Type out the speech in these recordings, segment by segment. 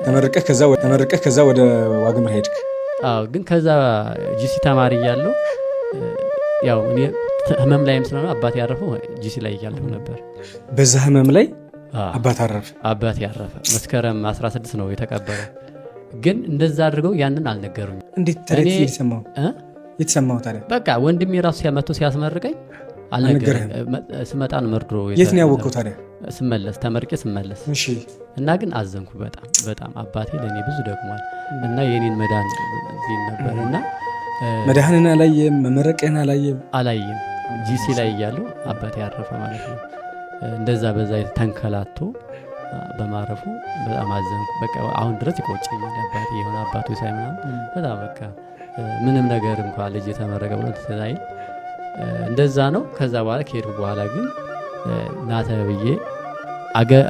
ተመርቀህ ከዛ ወደ ዋግምራ ሄድክ? አዎ። ግን ከዛ ጂሲ ተማሪ እያለሁ ያው እኔ ህመም ላይም ስለሆነ አባቴ ያረፈው ጂሲ ላይ እያለሁ ነበር። በዛ ህመም ላይ አባቴ ያረፈ መስከረም 16 ነው የተቀበረው። ግን እንደዛ አድርገው ያንን አልነገሩኝ። እንዴት ታዲያ የተሰማው ታዲያ? በቃ ወንድሜ ራሱ ሲያመጡ ሲያስመርቀኝ አልነገረኝ። ስመጣን መርዶ የት ነው ያወቀው ታዲያ? ስመለስ ተመርቄ ስመለስ። እሺ። እና ግን አዘንኩ በጣም አባቴ ለኔ ብዙ ደክሟል እና የኔን መዳን ዚን ነበር እና መዳህንን አላየም፣ መመረቅህን አላየም። ጂሲ ላይ እያለሁ አባቴ ያረፈ ማለት ነው። እንደዛ በዛ ተንከላቶ በማረፉ በጣም አዘንኩ። በቃ አሁን ድረስ ይቆጨኛል አባቴ የሆነ አባቱ ሳይሆን በጣም በቃ ምንም ነገር እንኳን ልጅ የተመረቀ ብሎ ተሳይ እንደዛ ነው። ከዛ በኋላ ከሄድኩ በኋላ ግን ናተብዬ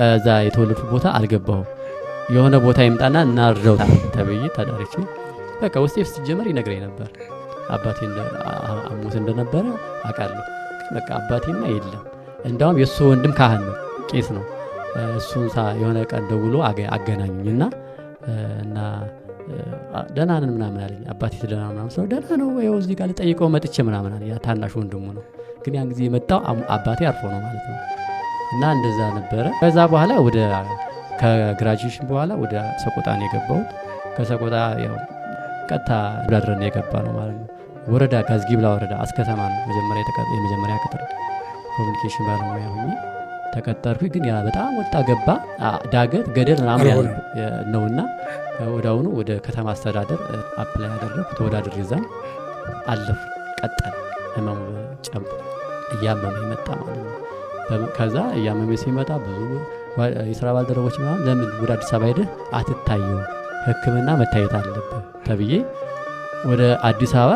እዛ የተወለድኩ ቦታ አልገባሁም። የሆነ ቦታ ይምጣና እናርደው ተብዬ ተዳርቼ በቃ ውስጤ ሲጀመር ይነግረኝ ነበር አባቴ አሞት እንደነበረ አውቃለሁ። በቃ አባቴማ የለም። እንዳውም የእሱ ወንድም ካህን ነው፣ ቄስ ነው። እሱን የሆነ ቀን ደውሎ አገናኙኝና እና ደህና ነን ምናምን አለኝ። አባቴ ደህና ምናምን ሰው ደህና ነው ወይ እዚህ ጋር ልጠይቀው መጥቼ ምናምን አለ። ያ ታናሽ ወንድሙ ነው። ግን ያን ጊዜ የመጣው አባቴ አርፎ ነው ማለት ነው። እና እንደዛ ነበረ። ከዛ በኋላ ወደ ከግራጁዌሽን በኋላ ወደ ሰቆጣ ነው የገባሁት። ከሰቆጣ ያው ቀጥታ ብላድረን የገባ ነው ማለት ነው። ወረዳ ጋዝጊብላ ወረዳ አስከተማ ነው የመጀመሪያ ቅጥር ኮሚኒኬሽን ባለሙያ ሆኜ ተቀጠርኩኝ። ግን ያ በጣም ወጣ ገባ ዳገት ገደል ምናምን ያለ ነውና ወዳውኑ ወደ ከተማ አስተዳደር አፕላይ ያደረኩ ተወዳድሬ እዛም አለፍ ቀጠል ህመሙ ጨምሮ እያመመ ይመጣ ማለት ነው። ከዛ እያመመ ሲመጣ ብዙ የስራ ባልደረቦች ምናምን ለምን ወደ አዲስ አበባ ሄደህ አትታየው ሕክምና መታየት አለብህ ተብዬ ወደ አዲስ አበባ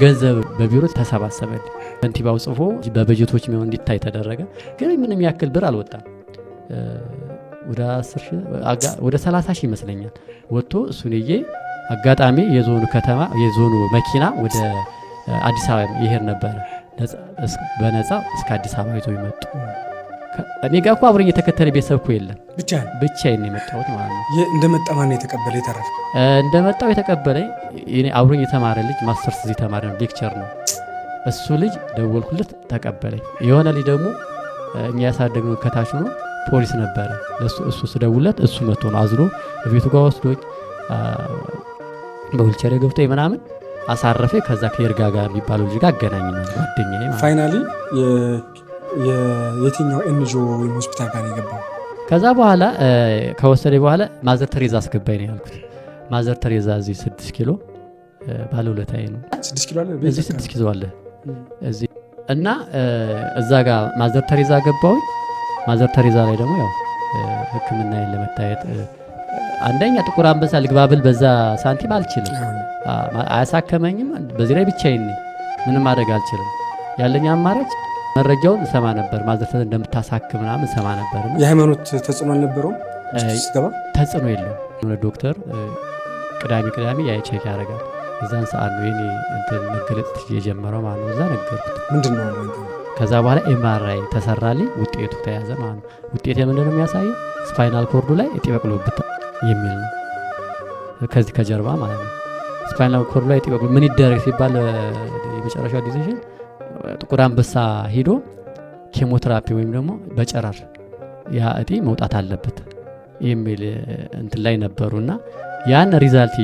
ገንዘብ በቢሮ ተሰባሰበልኝ። ከንቲባው ጽፎ በበጀቶች ነው እንዲታይ ተደረገ። ግን ምንም ያክል ብር አልወጣም። ወደ 10 ሺህ ወደ 30 ሺህ ይመስለኛል ወጥቶ እሱን አጋጣሚ የዞኑ መኪና ወደ አዲስ አበባ ይሄድ ነበር በነፃ እስከ አዲስ አበባ ይዞ ይመጡ። እኔ ጋር እኮ አብሮኝ የተከተለ ቤተሰብ እኮ የለም። ብቻዬን ነው የመጣሁት ማለት ነው። እንደመጣ ማን የተቀበለ የተረፈ? እንደመጣው የተቀበለኝ እኔ አብሮኝ የተማረ ልጅ ማስተርስ እዚህ ተማረ ነው፣ ሌክቸር ነው። እሱ ልጅ ደወልኩለት ተቀበለኝ። የሆነ ልጅ ደግሞ እኛ ያሳደግነው ከታች ነው ፖሊስ ነበረ። እሱ ስደውለት እሱ መጥቶ ነው አዝሎ ቤቱ ጋር ወስዶኝ በዊልቸር ገብቶ ምናምን አሳረፈ። ከዛ ከየርጋ ጋር የሚባለው ልጅ ጋር አገናኘኝ ጓደኛዬ ማለት ፋይናሊ የትኛው ኤንጂኦ ወይም ሆስፒታል ጋር የገባው? ከዛ በኋላ ከወሰደኝ በኋላ ማዘር ተሬዛ አስገባኝ ነው ያልኩት። ማዘር ተሬዛ እዚህ 6 ኪሎ ባለውለታዬ ነው። 6 ኪሎ አለ እዚህ 6 ኪሎ አለ እዚህ እና እዛ ጋር ማዘር ተሬዛ ገባሁኝ። ማዘር ተሬዛ ላይ ደግሞ ያው ሕክምናዬን ለመታየት አንደኛ ጥቁር አንበሳ ልግባብል በዛ ሳንቲም አልችልም፣ አያሳከመኝም። በዚህ ላይ ብቻዬን ምንም ማድረግ አልችልም። ያለኝ አማራጭ መረጃውን ሰማ ነበር። ማዘር ተሬዛ እንደምታሳክም ምናምን ሰማ ነበር። የሃይማኖት ተጽዕኖ አልነበረውም? ተጽዕኖ የለውም። ዶክተር ቅዳሜ ቼክ ያደርጋል። እዛን ሰዓት ነው የኔ እንትን መገለጥ የጀመረው ማለት ነው። እዛ ነገርኩት ምንድነው። ከዛ በኋላ ኤምአርአይ ተሰራልኝ። ውጤቱ ተያዘ ማለት ነው። ውጤት ምንድነው የሚያሳየው? ስፓይናል ኮርዱ ላይ እጢ በቅሎበት የሚል ነው። ከዚህ ከጀርባ ማለት ነው። ስፓይናል ኮርዱ ላይ እጢ በቅሎ ምን ይደረግ ሲባል የመጨረሻው ዲሲዥን ጥቁር አንበሳ ሄዶ ኬሞቴራፒ ወይም ደግሞ በጨረር ያ እጢ መውጣት አለበት የሚል እንትን ላይ ነበሩና ያን ሪዛልት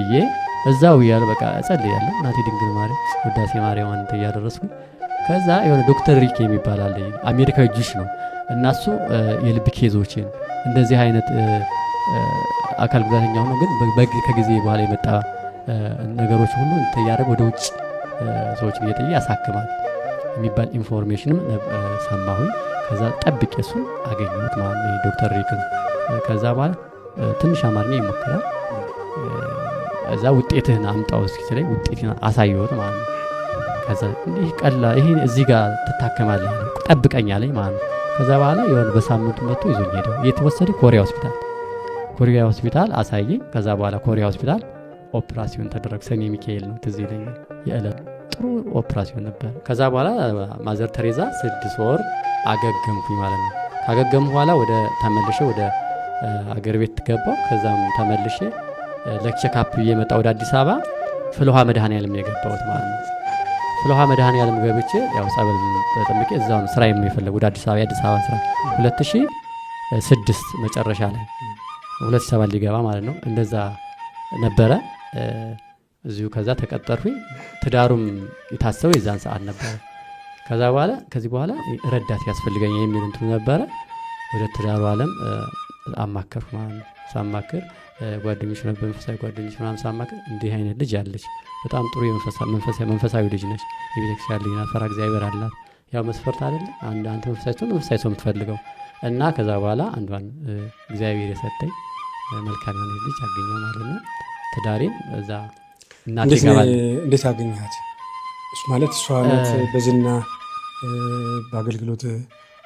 እዛው ያለ በቃ ጸልያለሁ። እናቴ ድንግል ማርያም ውዳሴ ማርያም አንተ ያደረስኩ። ከዛ የሆነ ዶክተር ሪክ የሚባል አለ አሜሪካዊ ጂሽ ነው። እናሱ የልብ ኬዞችን እንደዚህ አይነት አካል ጉዳተኛ ሆኖ ግን ከጊዜ በኋላ የመጣ ነገሮች ሁሉ ያደረገ ወደ ውጭ ሰዎች እየጠየ ያሳክማል የሚባል ኢንፎርሜሽንም ሰማሁኝ። ከዛ ጠብቄ እሱን አገኘሁት ማለት ነው ዶክተር ሪክን። ከዛ በኋላ ትንሽ አማርኛ ይሞክራል። እዛ ውጤትህን አምጣው እስኪ ስለኝ ውጤቴን አሳየሁት ማለት ነው። ከዛ እንዲህ ቀላ ይሄ እዚህ ጋር ትታከማለህ ጠብቀኝ አለኝ ማለት ነው። ከዛ በኋላ የሆነ በሳምንቱ መጥቶ ይዞኝ ሄደ። የተወሰደ ኮሪያ ሆስፒታል አሳየኝ። ከዛ በኋላ ኮሪያ ሆስፒታል ኦፕራሲዮን ተደረገ። ሰኔ ሚካኤል ነው ትዝ ይለኛል። የዕለት ጥሩ ኦፕራሲዮን ነበር። ከዛ በኋላ ማዘር ተሬዛ 6 ወር አገገምኩኝ ማለት ነው። ካገገም በኋላ ተመልሼ ወደ አገር ቤት ገባሁ። ከዛም ተመልሼ ለቼክአፕ እየመጣ ወደ አዲስ አበባ ፍልውሃ መድኃኔዓለም የገባሁት ማለት ነው። ፍልውሃ መድኃኔዓለም ገብቼ ያው ጸበል ተጠምቄ እዛው ነው ስራ የሚፈልግ ወደ አዲስ አበባ የአዲስ አበባ ስራ 2006 መጨረሻ ላይ 2007 ሊገባ ማለት ነው። እንደዛ ነበረ እዚሁ። ከዛ ተቀጠርኩኝ። ትዳሩም የታሰበው የዛን ሰዓት ነበረ። ከዚህ በኋላ ረዳት ያስፈልገኝ የሚል እንትን ነበረ። ወደ ትዳሩ ዓለም አማከርኩ ማለት ነው። ሳማክር ጓደኞች ነበር፣ መንፈሳዊ ጓደኞች ምናምን ሳማክር እንዲህ አይነት ልጅ አለች፣ በጣም ጥሩ መንፈሳዊ ልጅ ነች፣ የቤተክርስቲያን ልጅ ናት፣ ፈራ እግዚአብሔር አላት። ያው መስፈርት አይደለ አንተ መንፈሳዊ ሰው የምትፈልገው እና ከዛ በኋላ አንዷን እግዚአብሔር የሰጠኝ መልካም የሆነ ልጅ አገኘው ማለት ነው። ትዳሬን እዛ እናቴ ጋር እንዴት አገኘሃት? ማለት እሷ ናት በዝና በአገልግሎት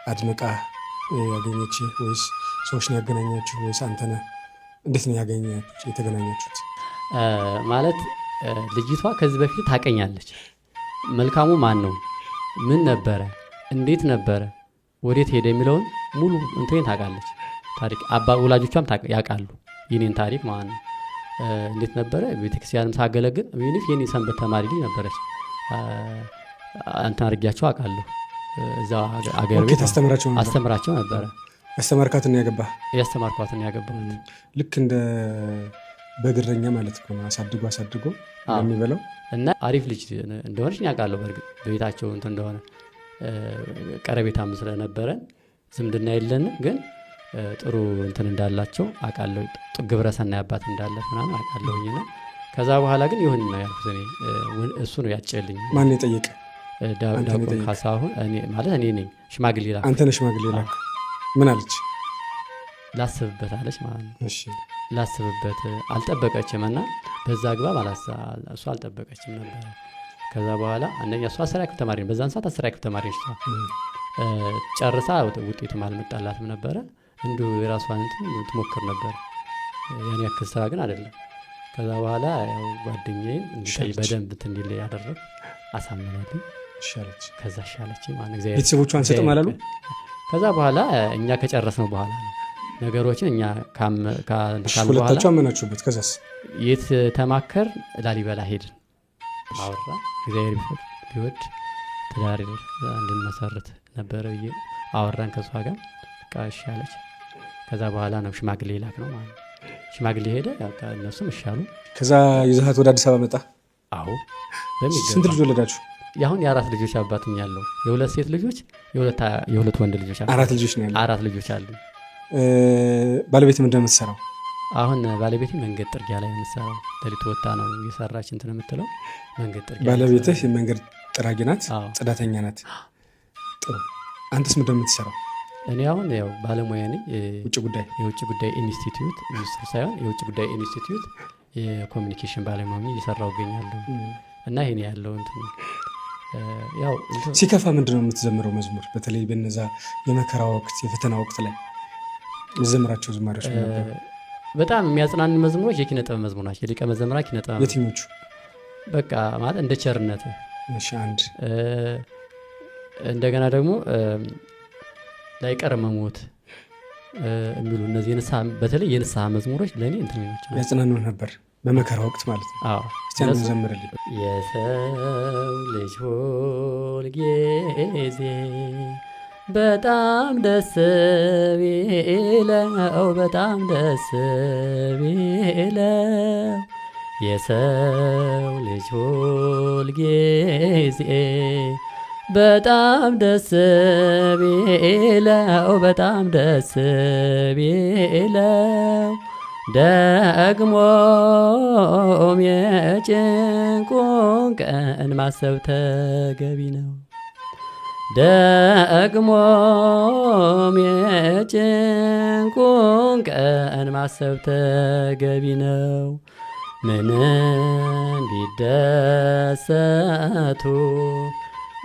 አድንቃ ያገኘች ወይስ ሰዎች ነው ያገናኛችሁ ወይስ አንተ ነህ? እንዴት ነው የተገናኛችሁት? ማለት ልጅቷ ከዚህ በፊት ታቀኛለች። መልካሙ ማን ነው፣ ምን ነበረ፣ እንዴት ነበረ፣ ወዴት ሄደ የሚለውን ሙሉ እንትን ታውቃለች። ታሪክ ወላጆቿም ያውቃሉ የኔን ታሪክ ማለት ነው። እንዴት ነበረ ቤተክርስቲያንም ሳገለግል የኔ ሰንበት ተማሪ ልጅ ነበረች። አንተ አድርጊያቸው አውቃለሁ። እዛ አገር ቤት አስተምራቸው ነበረ። ያስተማርካትን ያገባህ? ያስተማርኳትን ያገባሁት። ልክ እንደ በግረኛ ማለት ነው። አሳድጎ የሚበላው እና አሪፍ ልጅ እንደሆነች ያውቃለሁ። በእርግጥ በቤታቸው እንትን እንደሆነ ቀረቤታም ስለነበረን ዝምድና የለንም፣ ግን ጥሩ እንትን እንዳላቸው አውቃለሁ። ግብረ ሰናይ አባት እንዳለ ምናምን አውቃለሁኝና ከዛ በኋላ ግን ይሁን ነው ያልኩት። እሱ ነው ያጨልኝ። ማን የጠየቀ? ዳቆን ካሳሁን ማለት እኔ ነኝ። ሽማግሌ ላክ። አንተ ነህ ሽማግሌ ላክ። ምን አለች? ላስብበት አለች ማለት ነው። እሺ ላስብበት አልጠበቀችም እና በዛ አግባብ እሷ አልጠበቀችም ነበር። ከዛ በኋላ አንደኛ እሷ 10ኛ ክፍል ተማሪ ነው። በዛን ሰዓት 10ኛ ክፍል ተማሪ ነች። ጨርሳ ውጤቱም አልመጣላትም ነበረ። እንዲሁ የራሷን ትሞክር ነበር። ያን ያክል ስራ ግን አይደለም። ከዛ በኋላ ያው ጓደኛዬን በደንብ እንዲል ያደረግ አሳመናልኝ። ከዛ ሻለች ማለት እግዚአብሔር። ቤተሰቦቿ አንሰጥም አላሉ። ከዛ በኋላ እኛ ከጨረስነው በኋላ ነገሮችን እኛ ሁለታችሁ አመናችሁበት። ከዛስ የት ተማከር? ላሊበላ ሄድን። አወራ እግዚአብሔር ቢወድ ትዳር እንድንመሰርት ነበረ ብዬ አወራን ከሷ ጋር። በቃ እሺ አለች። ከዛ በኋላ ነው ሽማግሌ ላክ ነው ማለት ነው። ሽማግሌ ሄደ። እነሱም ይሻሉ። ከዛ ይዘሃት ወደ አዲስ አበባ መጣ? አዎ። ስንት ልጅ ወለዳችሁ? ያሁን የ4 ልጆች አባትኝ ያለው የ2 ሴት ልጆች የ2 ወንድ ልጆች አሉ። 4 ልጆች ነው ያለው። 4 ልጆች አሉ። ባለቤት ምን እንደምትሰራው? አሁን ባለቤቴ መንገድ ጥርጊያ ላይ የምትሰራው ሌሊት ወጣ ነው እየሰራች እንትን የምትለው መንገድ ጥርጊያ። ባለቤትህ የመንገድ ጥራጊ ናት? ጽዳተኛ ናት። ጥሩ። አንተስ ምን እንደምትሰራው? እኔ አሁን ያው ባለሙያ ነኝ። የውጭ ጉዳይ ኢንስቲትዩት ሚኒስትር ሳይሆን የውጭ ጉዳይ ኢንስቲትዩት የኮሚኒኬሽን ባለሙያ እየሰራው እገኛለሁ። እና ይሄን ያለው እንትን ያው ሲከፋ ምንድነው የምትዘምረው መዝሙር? በተለይ በነዛ የመከራ ወቅት የፈተና ወቅት ላይ የዘምራቸው ዝማሬዎች ነበር? በጣም የሚያጽናኑ መዝሙሮች የኪነ ጥበብ መዝሙር ናቸው። የሊቀ መዘምራን ኪነ ጥበብ። የትኞቹ? በቃ ማለት እንደ ቸርነት። እሺ አንድ እንደገና ደግሞ ላይቀር መሞት የሚሉ እነዚህ በተለይ የንስሐ መዝሙሮች ለእኔ እንትን ናቸው፣ ያጽናኑ ነበር በመከራ ወቅት ማለት ነው። እስቲ አንዱ ዘምርልኝ። የሰው ልጅ ሁል ጊዜ በጣም ደስ ቢለው በጣም ደስ ቢለው የሰው ልጅ ሁል ጊዜ በጣም ደስ ቢለው በጣም ደስ ቢለው ደግሞም የጭንቁን ቀን ማሰብ ተገቢ ነው። ደግሞም የጭንቁን ቀን ማሰብ ተገቢ ነው። ምንም ቢደሰቱ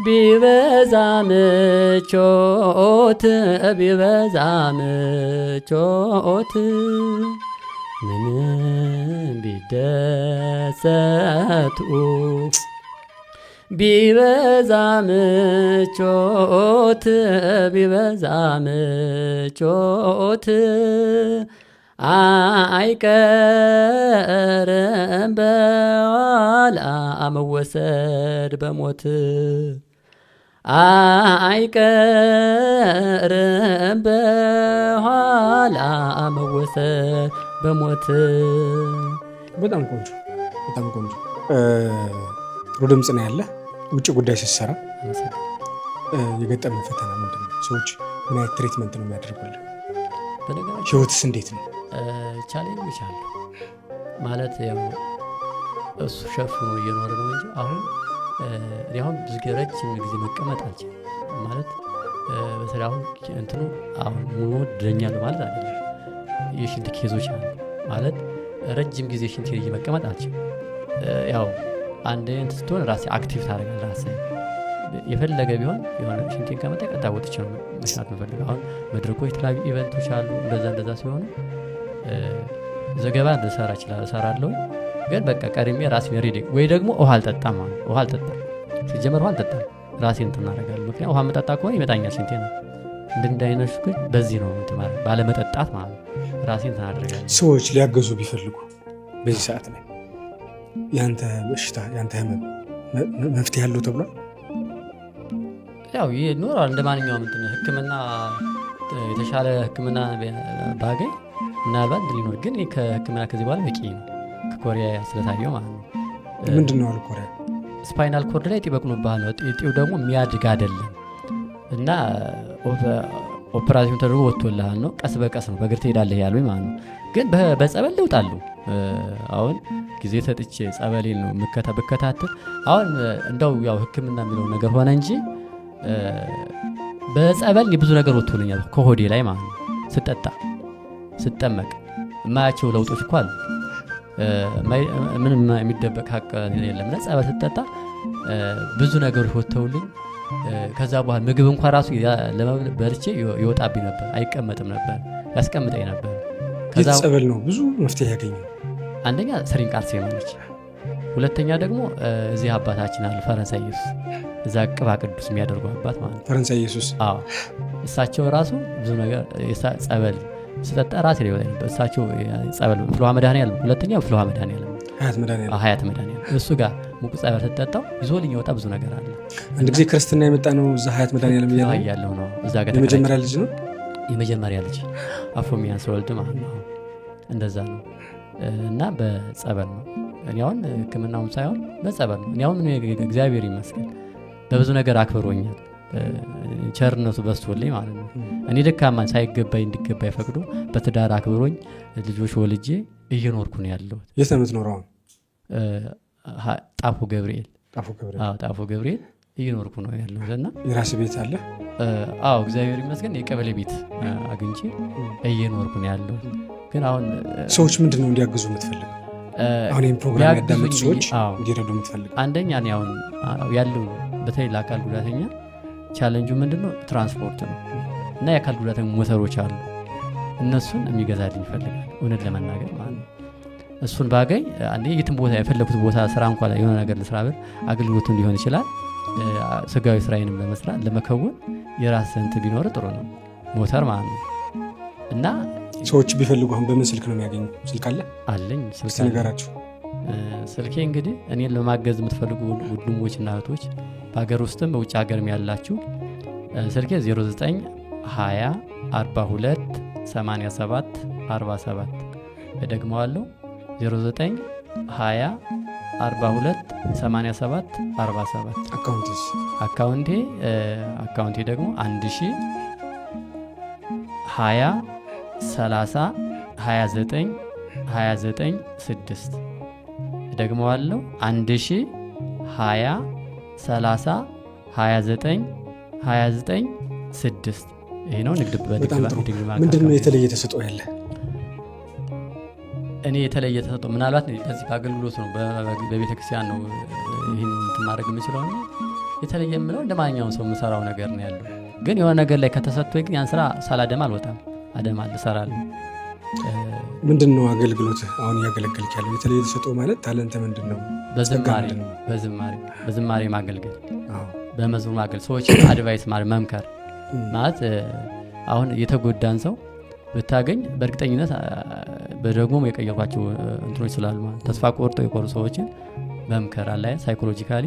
ቢበዛ ምቾት ቢበዛ ምቾት ምንም ቢደሰቱ ቢበዛ ምቾት ቢበዛ ምቾት አይቀርም በኋላ መወሰድ በሞት አይቀርም በኋላ መወሰድ በሞት። በጣም ቆንጆ በጣም ቆንጆ። ጥሩ ድምፅ ነው ያለ። ውጭ ጉዳይ ስትሰራ የገጠመ ፈተና ምንድን ነው? ሰዎች ምን አይነት ትሪትመንት ነው የሚያደርጉልን? ህይወትስ እንዴት ነው? ቻሌንጆች አሉ ማለት ያው እሱ ሸፍኖ እየኖረ ነው እንጂ አሁን ብዙ ረጅም ጊዜ መቀመጥ አልችልም ማለት በተለይ አሁን እንትኑ አሁን ሙሉ ድረኛለሁ ማለት አይደለም። የሽንት ኬዞች አሉ ማለት ረጅም ጊዜ ሽንት ኬዝ መቀመጥ አልችልም። ያው አንድ እንትን ስትሆን ራሴ አክቲቭ ታደርጋለህ። ራሴ የፈለገ ቢሆን የሆነ ሽንቴን ከመጣ ቀጥታ ወጥቼ ነው መስራት የምፈልገው። አሁን መድረኮች የተለያዩ ኢቨንቶች አሉ። እንደዛ ሲሆኑ ዘገባ ልሰራ እሰራለሁ። ግን በቃ ቀድሜ ራሴን ሬዲ ወይ ደግሞ ውሃ አልጠጣም ማለት ውሃ አልጠጣም ሲጀመር ውሃ አልጠጣም ራሴን እንትን እናደርጋለሁ። ምክንያቱም ውሃ መጠጣ ከሆነ ይመጣኛል ሽንቴ ነው እንዳይነሱ። ግን በዚህ ነው ባለመጠጣት ማለት ራሴን እንትን አደርጋለሁ። ሰዎች ሊያገዙ ቢፈልጉ በዚህ ሰዓት ላይ ያንተ በሽታ ያንተ ህመም መፍትሄ ያለው ተብሏል? ያው ይኖራል እንደ ማንኛውም እንትን ህክምና የተሻለ ህክምና ባገኝ ምናልባት ሊኖር፣ ግን ከህክምና ከዚህ በኋላ በቂ ነው። ከኮሪያ ስለታየው ማለት ነው። ምንድን ነው አሉ ኮሪያ? ስፓይናል ኮርድ ላይ እጢ በቅሎብሃል ነው። እጢው ደግሞ የሚያድግ አይደለም እና ኦፕራሲዮን ተደርጎ ወጥቶልሃል ነው። ቀስ በቀስ ነው በእግር ትሄዳለህ ያሉኝ ማለት ነው። ግን በጸበል ለውጣሉ። አሁን ጊዜ ሰጥቼ ጸበሌን ነው ብከታተል አሁን እንደው ያው ህክምና የሚለው ነገር ሆነ እንጂ በጸበል ብዙ ነገር ወጥቶልኛል ከሆዴ ላይ ማለት ነው። ስጠመቅ የማያቸው ለውጦች እኮ አሉ። ምንም የሚደበቅ ሀቅ የለም። ጸበል ስጠጣ ብዙ ነገሮች ወጥተውልኝ ከዛ በኋላ ምግብ እንኳን ራሱ በልቼ ይወጣብኝ ነበር፣ አይቀመጥም ነበር፣ ያስቀምጠኝ ነበር። ከዛ ጸበል ነው ብዙ መፍትሄ ያገኘው። አንደኛ ስሪንቃ አርሴማ ነች። ሁለተኛ ደግሞ እዚህ አባታችን አሉ ፈረንሳይ ኢየሱስ፣ እዛ ቅባ ቅዱስ የሚያደርጉ አባት ማለት ነው። ፈረንሳይ ኢየሱስ እሳቸው ራሱ ብዙ ነገር ጸበል ስጠጣ ራሴ ላይ ወጣ ነበር። እሳቸው ጸበል ፍልውሃ መድኃኔዓለም፣ ሁለተኛው ፍልውሃ መድኃኔዓለም ሀያት መድኃኔዓለም እሱ ጋር ሙቅ ጸበል ስጠጣው ይዞልኝ የወጣ ብዙ ነገር አለ። አንድ ጊዜ ክርስትና የመጣ ነው እዛ ሀያት መድኃኔዓለም እያለሁ ነው። እዛ ጋር የመጀመሪያ ልጅ ነው የመጀመሪያ ልጅ አፎሚያን ስለወልድ ማለት ነው። እንደዛ ነው እና በጸበል ነው። እኔ አሁን ህክምናውም ሳይሆን በጸበል ነው። እኔ አሁን እግዚአብሔር ይመስገን በብዙ ነገር አክብሮኛል። ቸርነቱ በስቶልኝ ማለት ነው። እኔ ደካማን ሳይገባኝ እንዲገባኝ ፈቅዶ በትዳር አክብሮኝ ልጆች ወልጄ እየኖርኩ ነው ያለሁት። የት ነው የምትኖረው? ጣፎ ገብርኤል እየኖርኩ ነው ያለሁት። እና የራስ ቤት አለ? አዎ እግዚአብሔር ይመስገን የቀበሌ ቤት አግኝቼ እየኖርኩ ነው ያለሁት። ግን አሁን ሰዎች ምንድን ነው እንዲያግዙ የምትፈልገው? አሁን ይህን ፕሮግራም ያዳመጡ ሰዎች እንዲረዱ የምትፈልገው? አንደኛ እኔ አሁን ያለው በተለይ ለአካል ጉዳተኛ ቻለንጁ ምንድነው? ትራንስፖርት ነው። እና የአካል ጉዳተኛ ሞተሮች አሉ፣ እነሱን የሚገዛልኝ ይፈልጋል እውነት ለመናገር ማለት ነው። እሱን ባገኝ አንዴ የትም ቦታ የፈለኩት ቦታ ስራ እንኳን የሆነ ነገር ልስራ ብል አገልግሎቱን ሊሆን ይችላል ስጋዊ ስራዬንም ለመስራት ለመከወን የራስ እንትን ቢኖር ጥሩ ነው፣ ሞተር ማለት ነው። እና ሰዎች ቢፈልጉ አሁን በምን ስልክ ነው የሚያገኙ? ስልክ አለ? አለኝ ስልክ ነገራችሁ። ስልኬ እንግዲህ እኔን ለማገዝ የምትፈልጉ ወንድሞችና እህቶች በሀገር ውስጥም በውጭ ሀገርም ያላችሁ ስልኬ 0920428747 እደግመዋለሁ 0920428747 አካውንቴ ደግሞ 1020302929 እደግመዋለሁ 1020302929 ይሄ ነው ንግድ ምንድን ነው የተለየ ተሰጥኦ ያለ? እኔ የተለየ ተሰጥኦ ምናልባት በዚህ በአገልግሎት ነው፣ በቤተክርስቲያን ነው ይህን ማድረግ የምችለው። የተለየ የምለው እንደ ማንኛውም ሰው የምሰራው ነገር ነው ያለው። ግን የሆነ ነገር ላይ ከተሰጥቶ ግን ያን ስራ ሳላደማ አልወጣም፣ አደማል እሰራለሁ። ምንድን ነው አገልግሎት አሁን እያገለገልክ ያለው? የተለየ ተሰጥኦ ማለት ታለንተ ምንድን ነው? በዝማሬ ማገልገል፣ በመዝሙር ማገልገል፣ ሰዎች አድቫይስ መምከር ማለት አሁን የተጎዳን ሰው ብታገኝ በእርግጠኝነት በደግሞም የቀየሯቸው እንትኖች ስላሉ ተስፋ ቆርጠው የቆሩ ሰዎችን በምከር አለ ሳይኮሎጂካሊ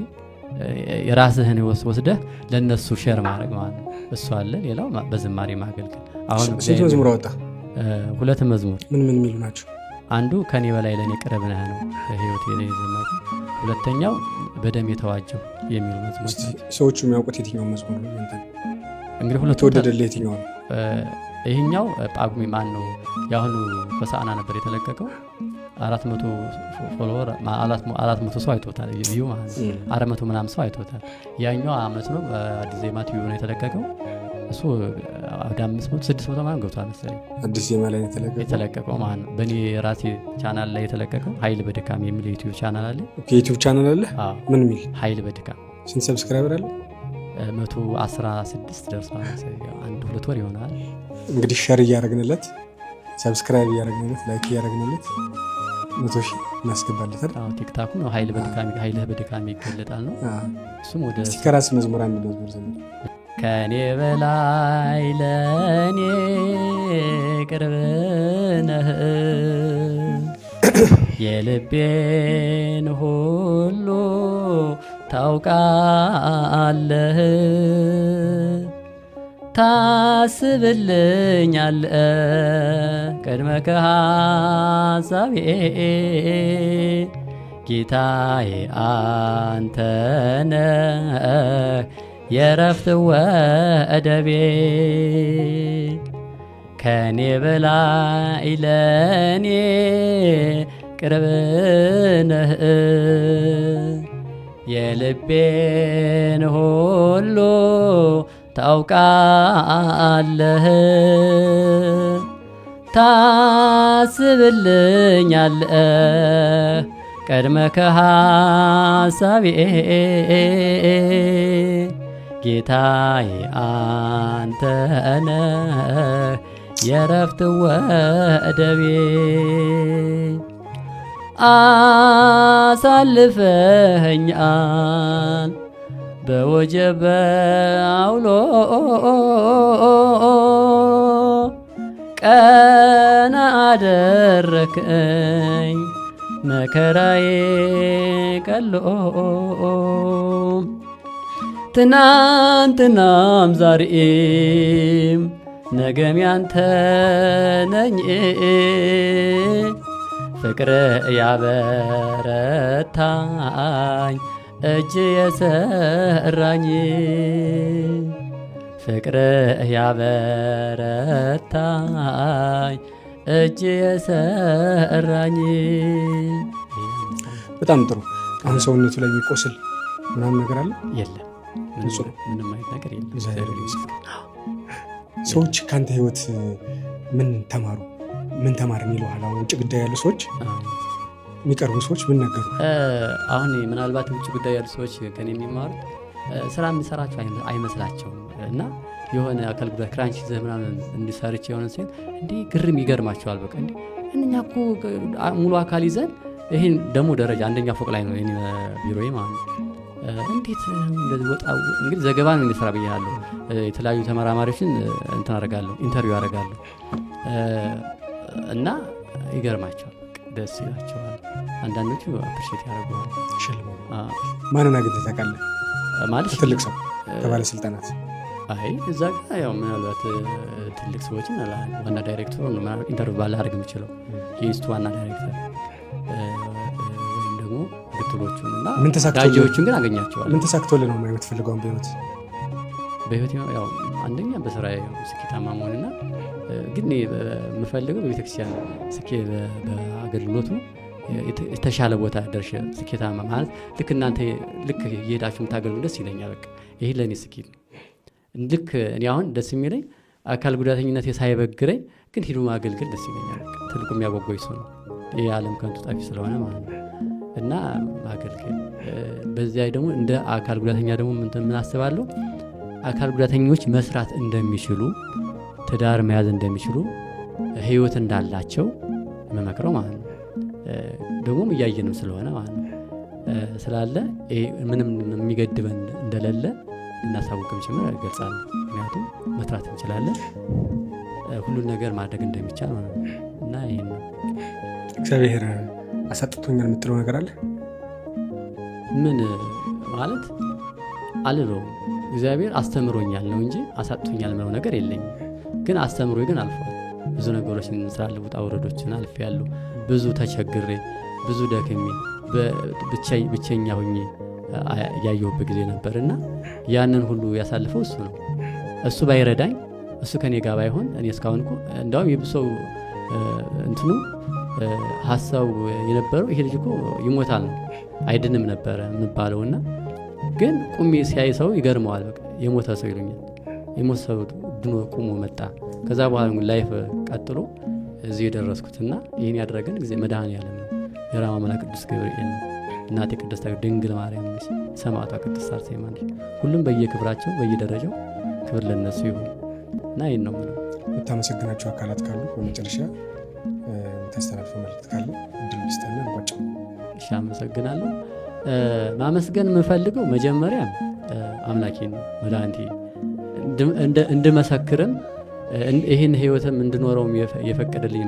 የራስህን ወስደህ ለነሱ ሼር ማድረግ ማለት ነው። እሱ አለ። ሌላው በዝማሬ ማገልገል። አሁን ስንት መዝሙር አወጣ? 2 መዝሙር። ምን የሚሉ ናቸው? አንዱ ከኔ በላይ ለኔ ቅርብ ነህ ነው በህይወት የዘመሩ። ሁለተኛው በደም የተዋጀው የሚሉ መዝሙር ናቸው። ሰዎቹ የሚያውቁት የትኛው መዝሙር ነው? እንግዲህ ሁለቱ ተወደደልህ የትኛው ነው? ይሄኛው ጳጉሜ ማን ነው ያሁኑ በሰዓና ነበር የተለቀቀው። 400 ፎሎወር 400 ሰው አይቶታል። ቪዩ ማለት 400 ምናምን ሰው አይቶታል። ያኛው አመት ነው አዲስ ዜማ ቲቪ ነው የተለቀቀው። እሱ ወደ 500 600 ምናምን ገብቷል መሰለኝ። አዲስ ዜማ ላይ የተለቀቀው ማለት ነው። በእኔ ራሴ ቻናል ላይ የተለቀቀው ኃይል በድካም የሚል ዩቲዩብ ቻናል አለ። ዩቲዩብ ቻናል አለ? ምን የሚል? ኃይል በድካም። ስንት ሰብስክራይበር አለ? 116 ደርሷል። 1-2 ወር ይሆናል። እንግዲህ ሼር እያደረግንለት ሰብስክራይብ እያደረግንለት ላይክ እያደረግንለት 100,000 እናስገባለታል። ቲክታኩ ነው ኃይል በድካም ኃይልህ በድካም ይገለጣል ነው። እሱም ወደ ከራስ መዝሙር አንድ መዝሙር ዘምር። ከኔ በላይ ለኔ ቅርብ ነህ የልቤን ሁሉ ታውቃለህ ታስብልኛለህ ቅድመ ከሐሳቤ ጌታዬ አንተነህ የረፍት ወደቤ ከኔ በላይ ለኔ ቅርብ ነህ የልቤን ሁሉ ታውቃለህ ታስብልኛለህ ቀድመ ከሐሳቤ ጌታዬ አንተነህ የረፍት ወደቤ አሳልፈኸኛል በወጀብ አውሎ ቀና አደረከኝ መከራዬ ቀሎ ትናንትናም ዛሬም ነገም ያንተ ነኝ ፍቅር ያበረታኝ እጅ የሰራኝ ፍቅር ያበረታኝ እጅ የሰራኝ። በጣም ጥሩ። አሁን ሰውነቱ ላይ የሚቆስል ምናምን ነገር አለ? የለም፣ ምንም አይነት ነገር የለም። ሰዎች ከአንተ ህይወት ምን ተማሩ? ምን ተማርን ይለዋል። አሁን ውጭ ጉዳይ ያሉ ሰዎች የሚቀርቡ ሰዎች ምን ነገሩ? አሁን ምናልባት ውጭ ጉዳይ ያሉ ሰዎች ከኔ የሚማሩት ስራ የሚሰራቸው አይመስላቸውም እና የሆነ አካል ጉዳት ክራንች ይዘህ ምናምን እንዲሰርች የሆነ ሲሆን እንዲህ ግርም ይገርማቸዋል። በቃ እንዲህ እኛ እኮ ሙሉ አካል ይዘን ይህን ደግሞ ደረጃ አንደኛ ፎቅ ላይ ነው ቢሮዬ ማለት ነው። እንዴት እንደዚህ ወጣ እንግዲህ ዘገባ ነው እንዲሰራ ብያለሁ። የተለያዩ ተመራማሪዎችን እንትን አደርጋለሁ፣ ኢንተርቪው አደርጋለሁ እና ይገርማቸዋል፣ ደስ ይላቸዋል። አንዳንዶቹ አፕሪሼት ያደርገዋል። ማንን አግኝተህ ታውቃለህ? ማለት ትልቅ ሰው ከባለስልጣናት? አይ እዛ ጋር ያው ምናልባት ትልቅ ሰዎችን ዋና ዳይሬክተሩ ኢንተርቪው ባላደርግ የምችለው የኢስቱ ዋና ዳይሬክተር ወይም ደግሞ ምክትሎቹን እና ዳጂዎቹን ግን አገኛቸዋል። ምን ተሳክቶልህ ነው ማየት ፈልገውን በህይወት ያው አንደኛ በስራ ስኬታማ መሆንና ግን የምፈልገው በቤተክርስቲያን በአገልግሎቱ የተሻለ ቦታ ደርሼ ስኬታማ ማለት ልክ እናንተ ልክ እየሄዳችሁ የምታገልጉ ደስ ይለኛል። በቃ ይሄ ለእኔ ስኬት ነው። ልክ እኔ አሁን ደስ የሚለኝ አካል ጉዳተኝነት ሳይበግረኝ ግን ሂዱ ማገልገል ደስ ይለኛል። ትልቁ የሚያጓጓኝ ሰው ነው። ይህ ዓለም ከንቱ ጠፊ ስለሆነ ማለት ነው እና ማገልገል በዚያ ደግሞ እንደ አካል ጉዳተኛ ደግሞ ምን አስባለሁ አካል ጉዳተኞች መስራት እንደሚችሉ ትዳር መያዝ እንደሚችሉ ህይወት እንዳላቸው መመክረው ማለት ነው። ደግሞም እያየንም ስለሆነ ማለት ነው ስላለ ምንም የሚገድበን እንደሌለ እናሳውቅም ጭምር እገልጻለሁ። ምክንያቱም መስራት እንችላለን። ሁሉን ነገር ማድረግ እንደሚቻል ማለት ነው። እና ይሄን ነው። እግዚአብሔር አሳጥቶኛል የምትለው ነገር አለ? ምን ማለት አልለውም። እግዚአብሔር አስተምሮኛል ነው እንጂ አሳጥቶኛል ምለው ነገር የለኝም። ግን አስተምሮ ግን አልፏል። ብዙ ነገሮችን ስላለ ውጣ ውረዶችን አልፌያለሁ። ብዙ ተቸግሬ ብዙ ደክሜ ብቸኛ ሆኜ ያየሁበት ጊዜ ነበር እና ያንን ሁሉ ያሳልፈው እሱ ነው። እሱ ባይረዳኝ እሱ ከኔ ጋር ባይሆን እኔ እስካሁን እኮ እንዳውም የብሰው እንትኑ ሀሳቡ የነበረው ይሄ ልጅ እኮ ይሞታል ነው አይድንም ነበረ የምባለውና ግን ቁሜ ሲያይ ሰው ይገርመዋል። በቃ የሞተ ሰው ይሉኛል። የሞተ ሰው ድኖ ቁሞ መጣ። ከዛ በኋላ ላይፍ ቀጥሎ እዚህ የደረስኩትና ይህን ያደረገን ጊዜ መድኃኔዓለም ነው። የራማ መልአክ ቅዱስ ገብርኤል ነው። እናቴ ቅድስት ድንግል ማርያም ነች። ሰማዕቷ ቅድስት አርሴማ ነች። ሁሉም በየክብራቸው በየደረጃው ክብር ለነሱ ይሁን እና ይህን ነው የምለው። የምታመሰግናቸው አካላት ካሉ በመጨረሻ የምታስተላልፈው መልዕክት ካለ እድል ስጠና እንቋጨው። እሺ፣ አመሰግናለሁ። ማመስገን የምፈልገው መጀመሪያ አምላኬ ነው መድኃኒቴ እንድመሰክርም ይህን ህይወትም እንድኖረውም የፈቀደልኝ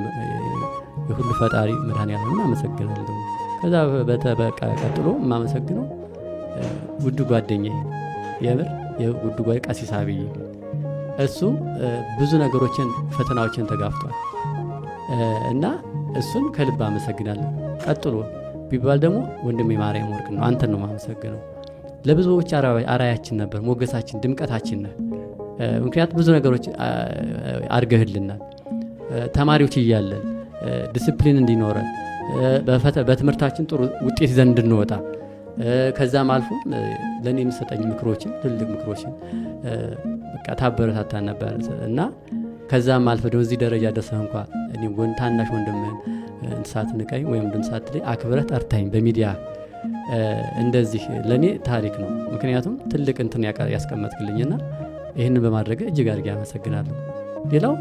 የሁሉ ፈጣሪ መድኃኔዓለምን አመሰግናለሁ። ከዛ በቃ ቀጥሎ የማመሰግነው ውድ ጓደኛዬ የምር የውድ ጓደኛዬ ቀሲስ አብይ እሱ ብዙ ነገሮችን ፈተናዎችን ተጋፍቷል እና እሱን ከልብ አመሰግናለሁ። ቀጥሎ ቢባል ደግሞ ወንድሜ ማርያም ወርቅ ነው። አንተን ነው የማመሰግነው። ለብዙዎች አራያችን ነበር፣ ሞገሳችን፣ ድምቀታችን ነህ። ምክንያቱም ብዙ ነገሮች አድርገህልናል። ተማሪዎች እያለን ዲስፕሊን እንዲኖረን በትምህርታችን ጥሩ ውጤት ይዘን እንድንወጣ ከዛም አልፎ ለእኔ የምሰጠኝ ምክሮችን ትልቅ ምክሮችን በቃ ታበረታታን ነበር እና ከዛም አልፈ ደግሞ እዚህ ደረጃ ደርሰህ እንኳ እኔ ታናሽ ወንድምህን እንስሳት ንቀኝ ወይም እንስሳት ላይ አክብረህ ጠርታኝ በሚዲያ እንደዚህ ለእኔ ታሪክ ነው። ምክንያቱም ትልቅ እንትን ያስቀመጥክልኝና ይህንን በማድረግ እጅግ አድርጌ አመሰግናለሁ። ሌላው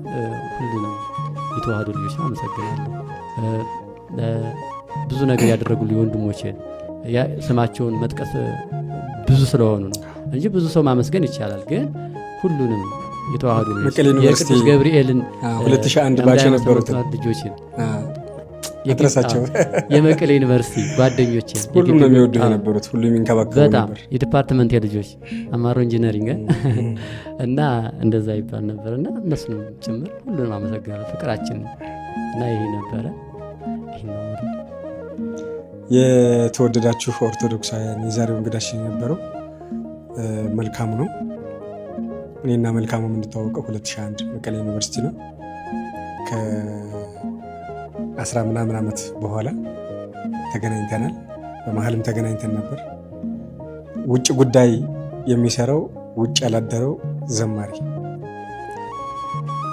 ሁሉንም የተዋህዶ ልጆች አመሰግናለሁ። ብዙ ነገር ያደረጉልኝ ወንድሞቼን ስማቸውን መጥቀስ ብዙ ስለሆኑ ነው እንጂ ብዙ ሰው ማመስገን ይቻላል። ግን ሁሉንም የተዋህዶ ልጆች የቅዱስ ገብርኤልን 2001 ባች የነበሩት ልጆችን አጥረሳቸው የመቀሌ ዩኒቨርሲቲ ጓደኞቼን ሁሉም ነው የሚወዱ የነበሩት፣ ሁሉም የሚንከባከቡ ነበር። የዲፓርትመንት የልጆች አማሮ ኢንጂነሪንግ እና እንደዛ ይባል ነበርና እነሱንም ጭምር ሁሉንም አመሰግናለሁ። ፍቅራችን እና ይሄ ነበረ። የተወደዳችሁ ኦርቶዶክሳውያን የዛሬው እንግዳችን የነበረው መልካሙ ነው። እኔና መልካሙ የምንተዋወቀው 2001 መቀሌ ዩኒቨርሲቲ ነው። ከ10 ምናምን ዓመት በኋላ ተገናኝተናል። በመሀልም ተገናኝተን ነበር። ውጭ ጉዳይ የሚሰራው ውጭ ያላደረው ዘማሪ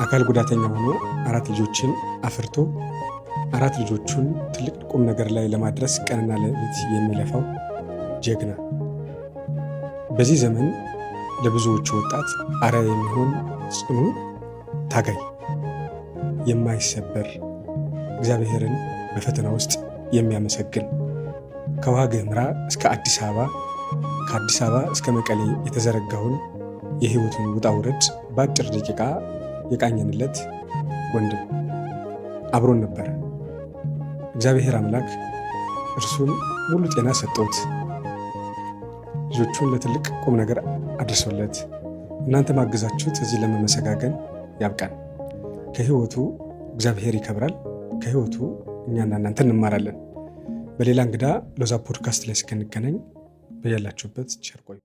አካል ጉዳተኛ ሆኖ 4 ልጆችን አፍርቶ 4 ልጆቹን ትልቅ ቁም ነገር ላይ ለማድረስ ቀንና ሌሊት የሚለፋው ጀግና፣ በዚህ ዘመን ለብዙዎቹ ወጣት አርአያ የሚሆን ጽኑ ታጋይ፣ የማይሰበር እግዚአብሔርን በፈተና ውስጥ የሚያመሰግን ከዋግ ኽምራ እስከ አዲስ አበባ ከአዲስ አበባ እስከ መቀሌ የተዘረጋውን የህይወቱን ውጣ ውረድ በአጭር ደቂቃ የቃኘንለት ወንድም አብሮን ነበረ። እግዚአብሔር አምላክ እርሱን ሙሉ ጤና ሰጥቶት ልጆቹን ለትልቅ ቁም ነገር አድርሶለት እናንተ ማገዛችሁት እዚህ ለመመሰጋገን ያብቃን። ከህይወቱ እግዚአብሔር ይከብራል። ከህይወቱ እኛና እናንተ እንማራለን። በሌላ እንግዳ ሎዛ ፖድካስት ላይ እስክንገናኝ በያላችሁበት ቸር ቆዩ።